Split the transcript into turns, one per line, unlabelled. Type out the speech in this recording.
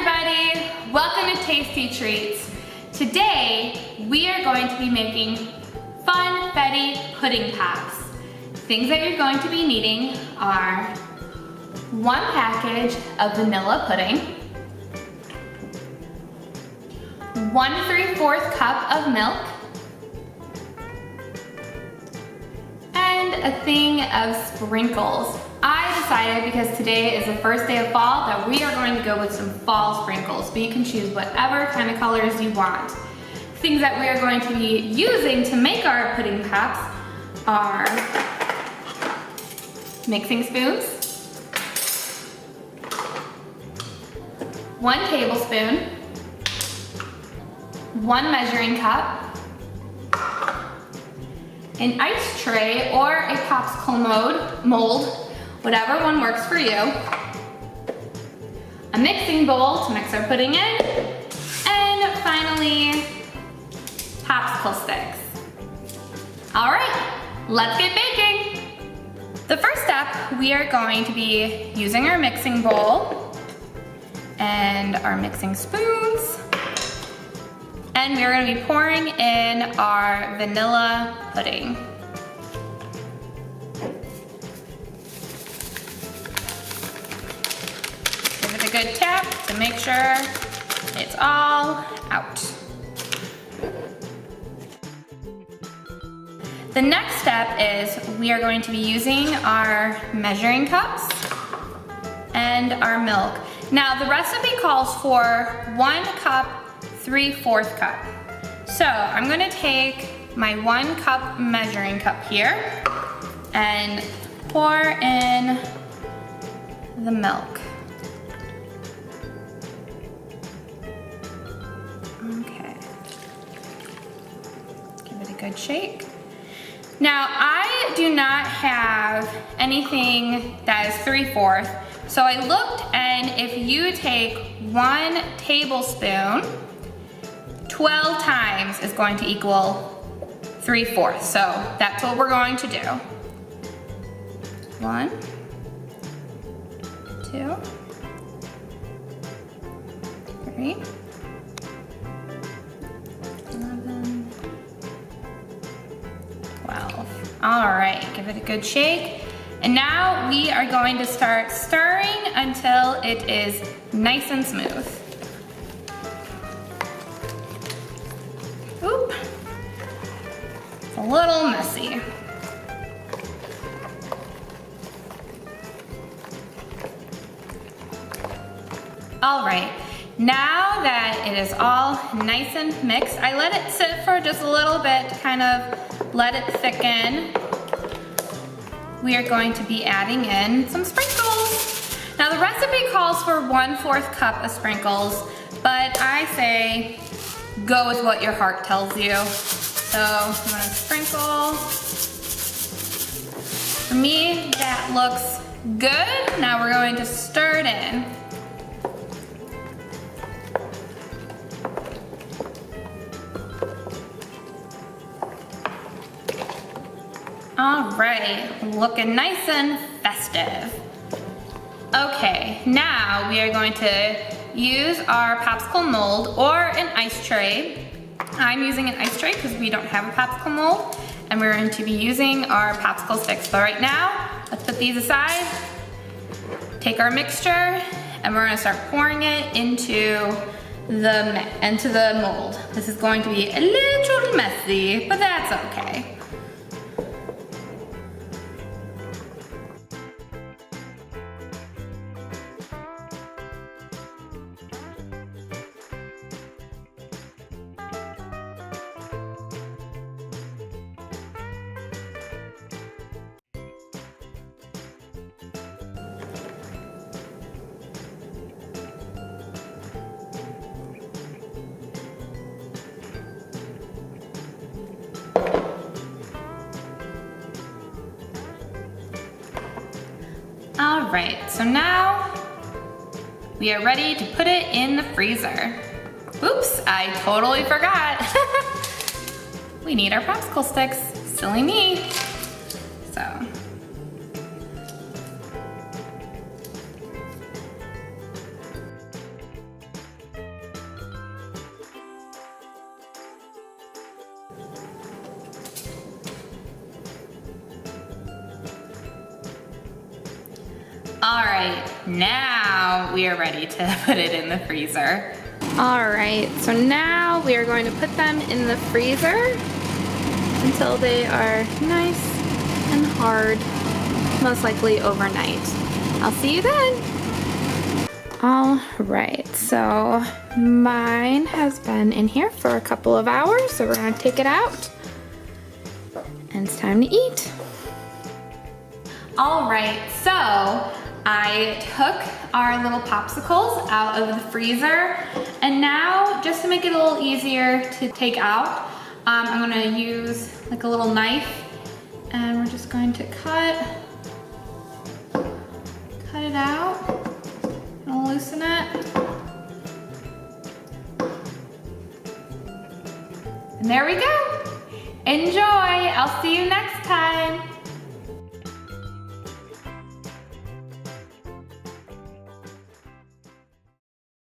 everybody! Welcome to Tasty Treats. Today, we are going to be making Funfetti Pudding Pops. Things that you're going to be needing are 1 package of vanilla pudding, 1 3/4 cup of milk, and a thing of sprinkles. I decided, because today is the first day of fall, that we are going to go with some fall sprinkles, but you can choose whatever kind of colors you want. Things that we are going to be using to make our pudding pops are mixing spoons, 1 tablespoon, 1 measuring cup, an ice tray or a popsicle mold, whatever one works for you, a mixing bowl to mix our pudding in, and finally, popsicle sticks. All right, let's get baking. The first step, we are going to be using our mixing bowl and our mixing spoons, and we're going to be pouring in our vanilla pudding. Give it a good tap to make sure it's all out. The next step is we are going to be using our measuring cups and our milk. Now the recipe calls for 1 cup, 3/4 cup. So I'm gonna take my 1 cup measuring cup here and pour in the milk. Okay. Give it a good shake. Now, I do not have anything that is 3/4, so I looked, and if you take 1 tablespoon, 12 times is going to equal 3/4, so that's what we're going to do. 1, 2, 3, 11, 12. All right, give it a good shake. And now we are going to start stirring until it is nice and smooth. Oop, it's a little messy. All right, now that it is all nice and mixed, I let it sit for just a little bit to kind of let it thicken. We are going to be adding in some sprinkles. Now the recipe calls for 1/4 cup of sprinkles, but I say go with what your heart tells you. So I'm gonna sprinkle. For me, that looks good. Now we're going to stir it in. All right, looking nice and festive. Okay, now we are going to use our popsicle mold or an ice tray. I'm using an ice tray because we don't have a popsicle mold, and we're going to be using our popsicle sticks. But right now, let's put these aside, take our mixture, and we're gonna start pouring it into the mold. This is going to be a little messy, but that's okay. All right, so now we are ready to put it in the freezer. Oops, I totally forgot. We need our popsicle sticks, silly me. So, All right, now we are ready to put it in the freezer. All right, so now we are going to put them in the freezer until they are nice and hard, most likely overnight. I'll see you then. All right, so mine has been in here for a couple of hours, so we're gonna take it out and it's time to eat. All right, so I took our little popsicles out of the freezer, and now just to make it a little easier to take out, I'm gonna use like a little knife, and we're just going to cut it out and loosen it. And there we go. Enjoy, I'll see you next time.